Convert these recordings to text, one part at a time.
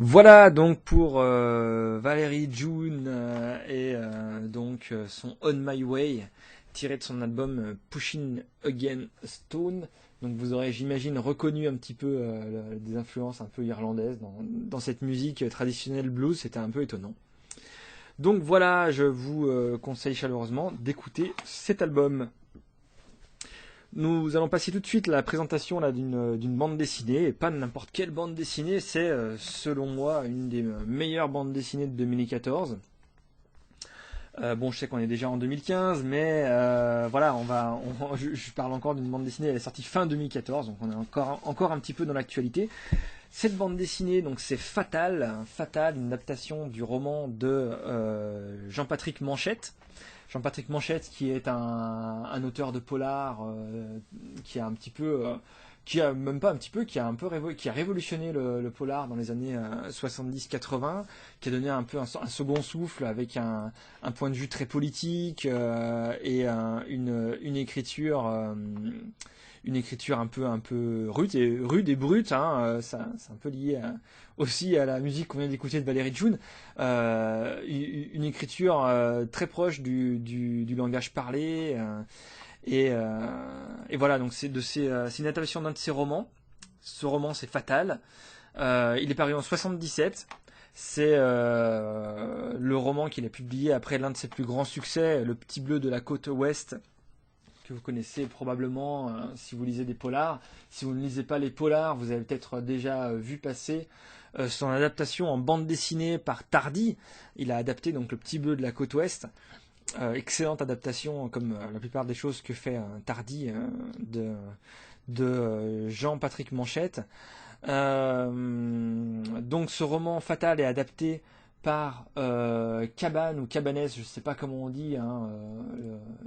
Voilà donc pour Valerie June et son On My Way tiré de son album Pushing Against a Stone. Donc vous aurez, j'imagine, reconnu un petit peu des influences un peu irlandaises dans cette musique traditionnelle blues. C'était un peu étonnant. Donc voilà, je vous conseille chaleureusement d'écouter cet album. Nous allons passer tout de suite à la présentation là, d'une bande dessinée, et pas n'importe quelle bande dessinée, c'est selon moi une des meilleures bandes dessinées de 2014. Bon, je sais qu'on est déjà en 2015, mais voilà, je parle encore d'une bande dessinée, elle est sortie fin 2014, donc on est encore un petit peu dans l'actualité. Cette bande dessinée, donc c'est Fatal, une adaptation du roman de Jean-Patrick Manchette. Jean-Patrick Manchette, qui est un auteur de polar qui a un petit peu, qui a même pas un petit peu, qui a révolutionné le polar dans les années 70-80, qui a donné un peu un second souffle avec un point de vue très politique et une écriture. Une écriture un peu rude et brute, hein, c'est un peu lié aussi à la musique qu'on vient d'écouter de Valerie June, une écriture très proche du langage parlé, et voilà, donc c'est une adaptation d'un de ses romans. Ce roman, c'est Fatal. Il est paru en 77. C'est le roman qu'il a publié après l'un de ses plus grands succès, Le Petit Bleu de la Côte Ouest, que vous connaissez probablement si vous lisez des polars. Si vous ne lisez pas les polars, vous avez peut-être déjà vu passer son adaptation en bande dessinée par Tardy. Il a adapté donc Le Petit Bleu de la Côte Ouest. Excellente adaptation, comme la plupart des choses que fait Tardy de Jean-Patrick Manchette. Donc ce roman Fatal est adapté par Caban ou Cabanès, je ne sais pas comment on dit, hein,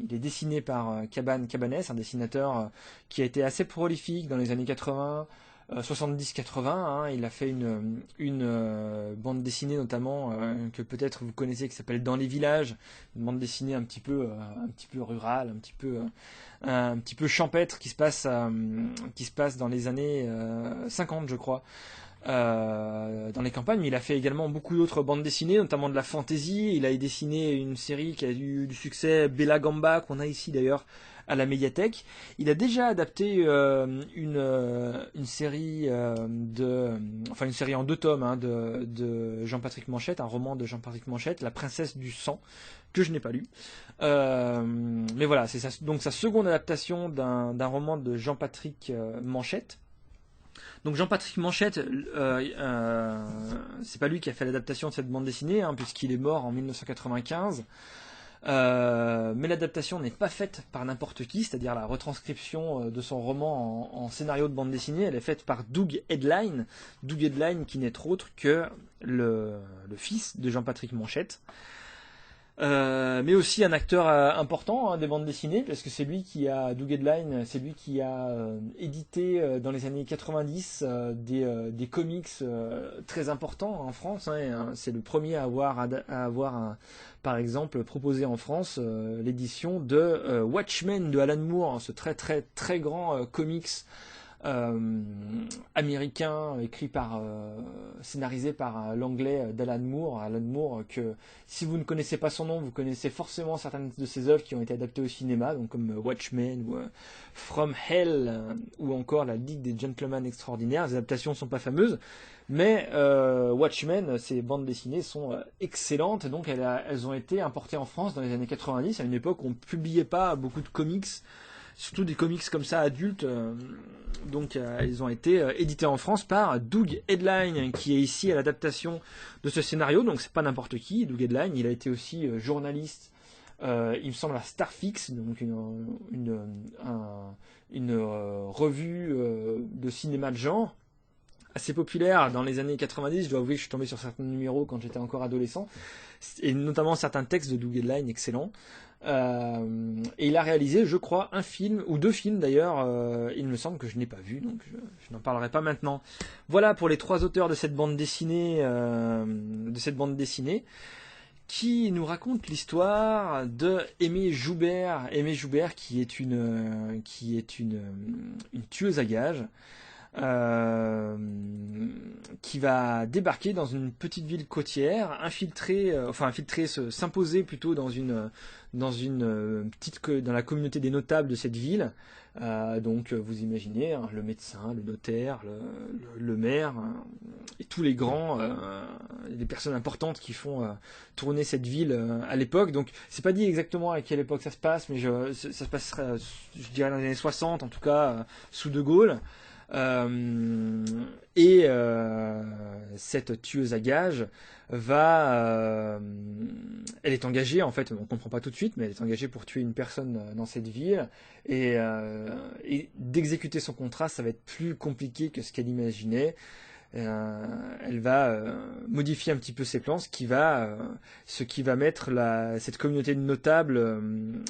il est dessiné par Cabanès, un dessinateur qui a été assez prolifique dans les années 80, 70-80, hein. Il a fait une bande dessinée notamment que peut-être vous connaissez, qui s'appelle Dans les villages, une bande dessinée un petit peu rurale, un petit peu champêtre, qui se passe dans les années 50, je crois. Dans les campagnes, mais il a fait également beaucoup d'autres bandes dessinées, notamment de la fantasy. Il a dessiné une série qui a eu du succès, Bella Gamba, qu'on a ici d'ailleurs à la médiathèque. Il a déjà adapté une série une série en 2 tomes, hein, de Jean-Patrick Manchette, un roman de Jean-Patrick Manchette, La Princesse du Sang, que je n'ai pas lu. Mais voilà, c'est donc sa seconde adaptation d'un roman de Jean-Patrick Manchette. Donc Jean-Patrick Manchette, c'est pas lui qui a fait l'adaptation de cette bande dessinée, hein, puisqu'il est mort en 1995. Mais l'adaptation n'est pas faite par n'importe qui, c'est-à-dire la retranscription de son roman en scénario de bande dessinée, elle est faite par Doug Hedline. Doug Hedline, qui n'est autre que le fils de Jean-Patrick Manchette. Mais aussi un acteur important, hein, des bandes dessinées, parce que c'est lui qui a, Doug Hedline, c'est lui qui a édité dans les années 90 des comics très importants en France, hein. C'est le premier à avoir par exemple, proposé en France l'édition de Watchmen de Alan Moore, ce très très très grand comics américain, scénarisé par l'anglais d'Alan Moore. Alan Moore, que si vous ne connaissez pas son nom, vous connaissez forcément certaines de ses œuvres qui ont été adaptées au cinéma, donc comme Watchmen ou From Hell ou encore La Ligue des Gentlemen Extraordinaires. Les adaptations ne sont pas fameuses, mais Watchmen, ces bandes dessinées sont excellentes, donc elles ont été importées en France dans les années 90, à une époque où on ne publiait pas beaucoup de comics, surtout des comics comme ça adultes. Donc ils ont été édités en France par Doug Hedline, qui est ici à l'adaptation de ce scénario. Donc c'est pas n'importe qui, Doug Hedline. Il a été aussi journaliste, il me semble, à Starfix, donc une revue de cinéma de genre assez populaire dans les années 90. Je dois avouer que je suis tombé sur certains numéros quand j'étais encore adolescent, et notamment certains textes de Doug Hedline excellents. Et il a réalisé, je crois, un film, ou 2 films d'ailleurs, il me semble, que je n'ai pas vu, donc je n'en parlerai pas maintenant. Voilà pour les 3 auteurs de cette bande dessinée, qui nous raconte l'histoire de Aimée Joubert. Aimée Joubert, qui est une tueuse à gages, qui va débarquer dans une petite ville côtière, s'imposer plutôt dans dans la communauté des notables de cette ville. Donc vous imaginez hein, le médecin, le notaire, le maire et tous les grands, les personnes importantes qui font tourner cette ville à l'époque. Donc c'est pas dit exactement à quelle époque ça se passe, mais ça se passerait, je dirais dans les années 60 en tout cas, sous De Gaulle. Cette tueuse à gages elle est engagée en fait, on comprend pas tout de suite, mais elle est engagée pour tuer une personne dans cette ville et d'exécuter son contrat, ça va être plus compliqué que ce qu'elle imaginait. Elle va modifier un petit peu ses plans, ce qui va mettre cette communauté de notables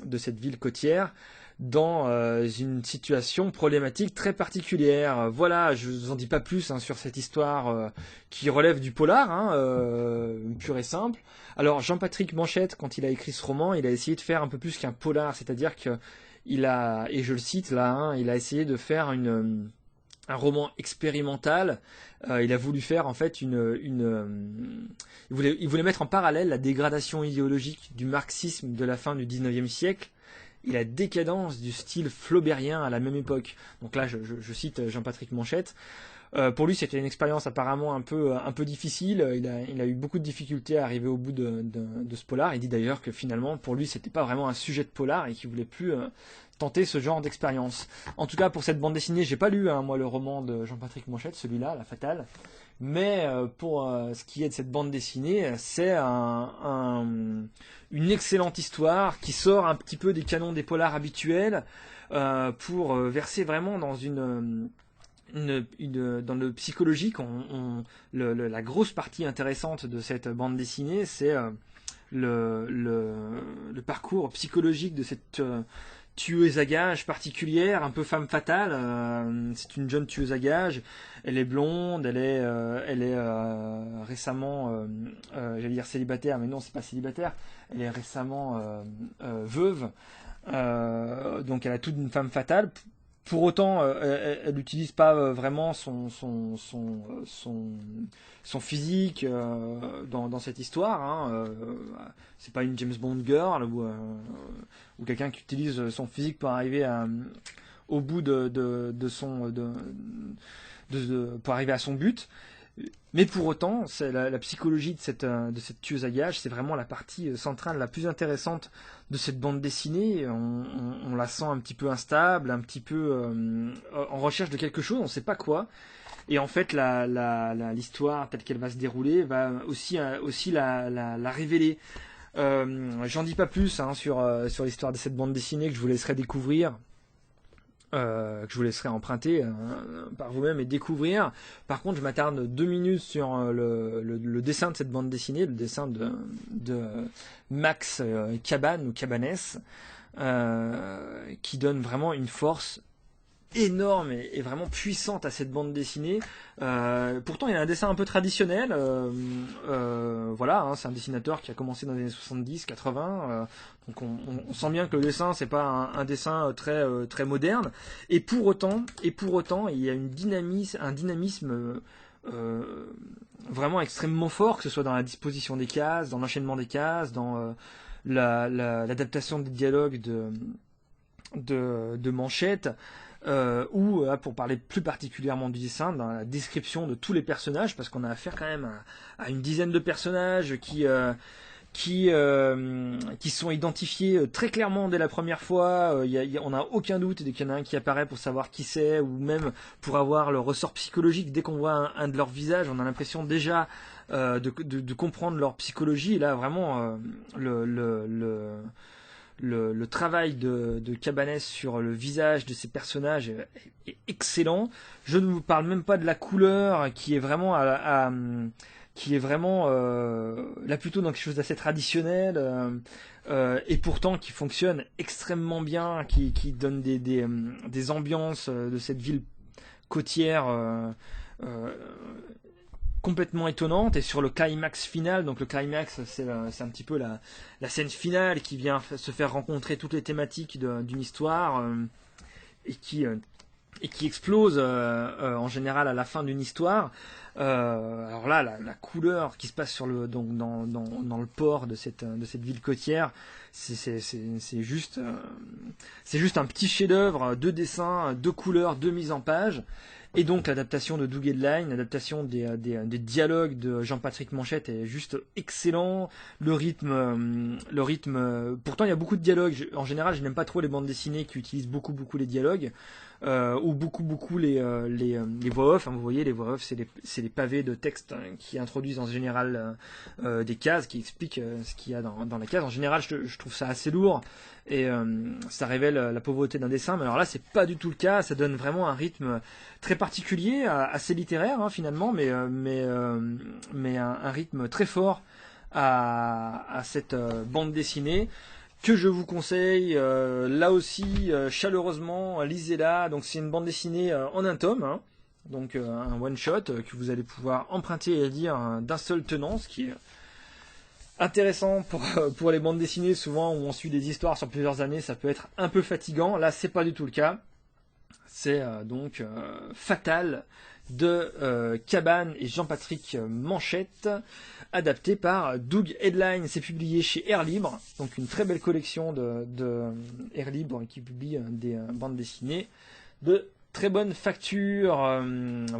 de cette ville côtière dans une situation problématique très particulière. Voilà, je vous en dis pas plus hein, sur cette histoire qui relève du polar, pur et simple. Alors Jean-Patrick Manchette, quand il a écrit ce roman, il a essayé de faire un peu plus qu'un polar, c'est-à-dire que et je le cite là, il a essayé de faire un roman expérimental. Il a voulu faire en fait il voulait mettre en parallèle la dégradation idéologique du marxisme de la fin du 19e siècle et la décadence du style flaubérien à la même époque. Donc là, je cite Jean-Patrick Manchette. Pour lui, c'était une expérience apparemment un peu difficile. Il a eu beaucoup de difficultés à arriver au bout de ce polar. Il dit d'ailleurs que finalement, pour lui, c'était pas vraiment un sujet de polar et qu'il voulait plus tenter ce genre d'expérience. En tout cas, pour cette bande dessinée, j'ai pas lu moi le roman de Jean-Patrick Manchette, celui-là, La Fatale. Mais pour ce qui est de cette bande dessinée, c'est une excellente histoire qui sort un petit peu des canons des polars habituels pour verser vraiment dans dans le psychologique. La grosse partie intéressante de cette bande dessinée, c'est le parcours psychologique de cette tueuse à gages particulière, un peu femme fatale. C'est une jeune tueuse à gages. Elle est blonde, elle est récemment, j'allais dire célibataire, mais non, c'est pas célibataire. Elle est récemment veuve. Donc elle a toute une femme fatale. Pour autant, elle n'utilise pas vraiment son physique dans cette histoire. C'est pas une James Bond girl ou quelqu'un qui utilise son physique pour arriver au bout pour arriver à son but. Mais pour autant, c'est la psychologie de cette tueuse à gages, c'est vraiment la partie centrale, la plus intéressante de cette bande dessinée. On la sent un petit peu instable, un petit peu en recherche de quelque chose, on ne sait pas quoi. Et en fait, l'histoire telle qu'elle va se dérouler va aussi la révéler. J'en dis pas plus sur l'histoire de cette bande dessinée que je vous laisserai découvrir. Que je vous laisserai emprunter par vous-même et découvrir. Par contre, je m'attarde 2 minutes sur le dessin de cette bande dessinée, le dessin de Max Cabane ou Cabanès, qui donne vraiment une force énorme et vraiment puissante à cette bande dessinée. Pourtant, il y a un dessin un peu traditionnel. Voilà, c'est un dessinateur qui a commencé dans les années 70, 80. Donc on sent bien que le dessin, c'est pas un dessin très moderne. Et pour autant, il y a un dynamisme vraiment extrêmement fort, que ce soit dans la disposition des cases, dans l'enchaînement des cases, dans l'adaptation des dialogues de Manchette. Ou pour parler plus particulièrement du dessin, dans la description de tous les personnages, parce qu'on a affaire quand même à une dizaine de personnages qui sont identifiés très clairement dès la première fois. On n'a aucun doute dès qu'il y en a un qui apparaît pour savoir qui c'est, ou même pour avoir le ressort psychologique. Dès qu'on voit un de leurs visages, on a l'impression déjà de comprendre leur psychologie. Et là, vraiment, le travail de Cabanès sur le visage de ces personnages est excellent. Je ne vous parle même pas de la couleur qui est vraiment là plutôt dans quelque chose d'assez traditionnel et pourtant qui fonctionne extrêmement bien, qui donne des ambiances de cette ville côtière complètement étonnante. Et sur le climax final, donc le climax c'est un petit peu la scène finale qui vient se faire rencontrer toutes les thématiques d'une histoire et qui et qui explose en général à la fin d'une histoire. Alors là, la couleur qui se passe donc dans le port de cette ville côtière, c'est juste un petit chef-d'œuvre de dessin, de couleurs, de mise en page. Et donc l'adaptation de Doug Edline, l'adaptation des dialogues de Jean-Patrick Manchette est juste excellent. Le rythme, pourtant il y a beaucoup de dialogues. En général, je n'aime pas trop les bandes dessinées qui utilisent beaucoup les dialogues. Ou beaucoup les voix off. Hein, vous voyez, les voix off, c'est les pavés de texte qui introduisent en général des cases, qui expliquent ce qu'il y a dans la case. En général, je trouve ça assez lourd et ça révèle la pauvreté d'un dessin. Mais alors là, c'est pas du tout le cas. Ça donne vraiment un rythme très particulier, assez littéraire hein, finalement, mais un rythme très fort à cette bande dessinée que je vous conseille là aussi chaleureusement, lisez-la. Donc c'est une bande dessinée en un tome, hein. Donc un one shot que vous allez pouvoir emprunter et lire d'un seul tenant, ce qui est intéressant pour les bandes dessinées. Souvent où on suit des histoires sur plusieurs années, ça peut être un peu fatigant. Là c'est pas du tout le cas. C'est donc Fatal de Cabane et Jean-Patrick Manchette, adapté par Doug Edline. C'est publié chez Air Libre, donc une très belle collection de Air Libre qui publie des bandes dessinées de très bonne facture. Voilà.